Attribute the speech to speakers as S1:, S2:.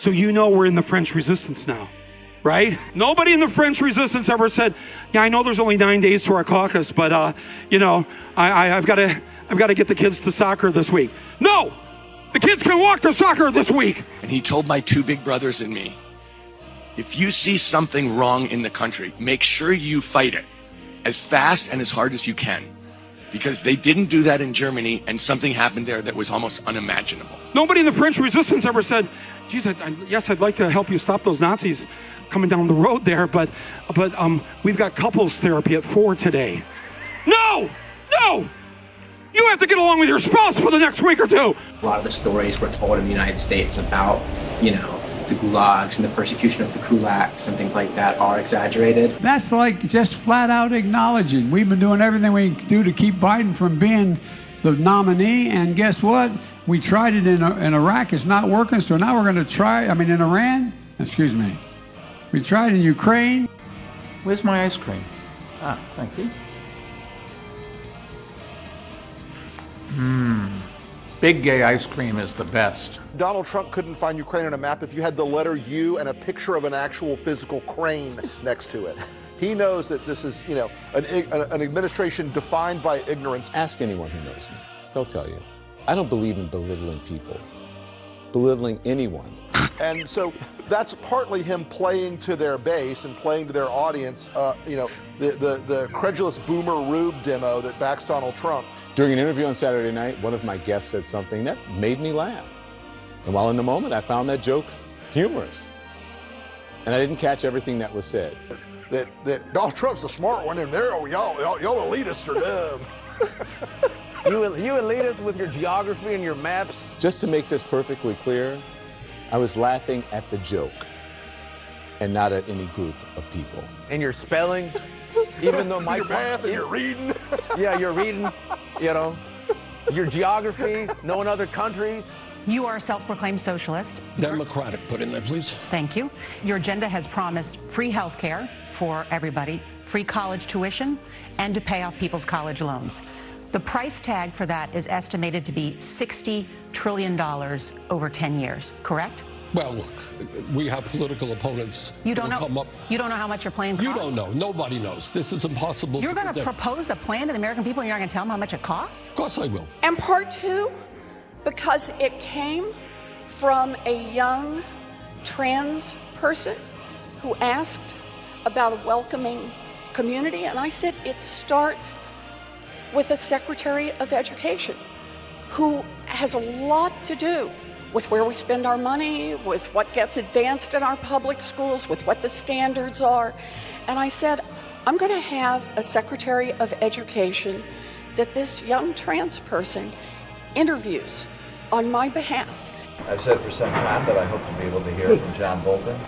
S1: So you know we're in the French Resistance now, right? Nobody in the French Resistance ever said, yeah, I know there's only 9 days to our caucus, but, you know, I've got to get the kids to soccer this week. No! The kids can walk to soccer this week!
S2: And he told my two big brothers and me, if you see something wrong in the country, make sure you fight it as fast and as hard as you can. Because they didn't do that in Germany, and something happened there that was almost unimaginable.
S1: Nobody in the French Resistance ever said, geez, yes, I'd like to help you stop those Nazis coming down the road there, but we've got couples therapy at 4 today. No! No! You have to get along with your spouse for the next week or two.
S3: A lot of the stories were told in the United States about, you know, the gulags and the persecution of the kulaks and things like that are exaggerated.
S4: That's like just flat out acknowledging we've been doing everything we can do to keep Biden from being the nominee, and guess what? We tried it in Iraq, it's not working, so now we're going to try, in Iran, excuse me. We tried in Ukraine.
S5: Where's my ice cream? Ah, thank you. Big gay ice cream is the best.
S6: Donald Trump couldn't find Ukraine on a map if you had the letter U and a picture of an actual physical crane next to it. He knows that this is, you know, an administration defined by ignorance.
S7: Ask anyone who knows me. They'll tell you. I don't believe in belittling people, belittling anyone.
S6: And so that's partly him playing to their base and playing to their audience, you know, the credulous boomer Rube demo that backs Donald Trump.
S7: During an interview on Saturday night, one of my guests said something that made me laugh. And while in the moment, I found that joke humorous. And I didn't catch everything that was said.
S6: That Donald Trump's the smart one, and y'all elitists are dumb.
S8: You elitists with your geography and your maps.
S7: Just to make this perfectly clear, I was laughing at the joke and not at any group of people.
S8: And your spelling, even though my
S6: your math and your reading.
S8: Yeah, you're reading, you know, your geography, knowing other countries.
S9: You are a self-proclaimed socialist.
S10: Democratic, put in there, please.
S9: Thank you. Your agenda has promised free health care for everybody, free college tuition, and to pay off people's college loans. The price tag for that is estimated to be $60 trillion over 10 years, correct?
S10: Well, look, we have political opponents.
S9: You don't know. You don't know how much your plan costs?
S10: You don't know. Nobody knows. This is impossible.
S9: You're going to propose a plan to the American people and you're not going to tell them how much it costs?
S10: Of course I will.
S11: And part two, because it came from a young trans person who asked about a welcoming community. And I said, it starts with a Secretary of Education who has a lot to do with where we spend our money, with what gets advanced in our public schools, with what the standards are. And I said, I'm going to have a Secretary of Education that this young trans person interviews on my behalf.
S12: I've said for some time that I hope to be able to hear from John Bolton.